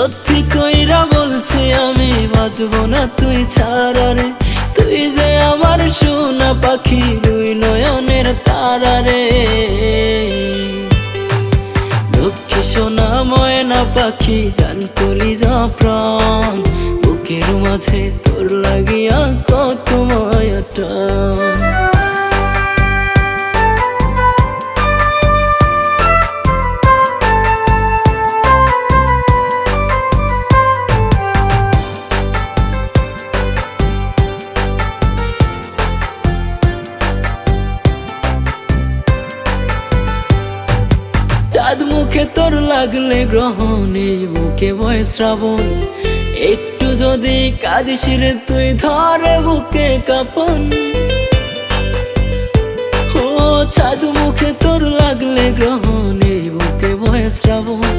সত্যি কইরা বলছি আমি বাঁচবো না তুই ছাড়া রে। তুই যে আমার সোনা পাখি, দুই নয়নের তারা রে। লক্ষ্মী সোনা ময়না পাখি, জান কলিজা প্রাণ, বুকের মাঝে তোর লাগিয়া কত মায়াটা। চাঁদ মুখে তোর লাগলে গ্রহণে, বুকে বয় শ্রাবণ, একটু যদি কাঁদিস রে তুই ধরে বুকে কাঁপন। ও চাঁদ মুখে তোর লাগলে গ্রহণে, বুকে বয় শ্রাবণ,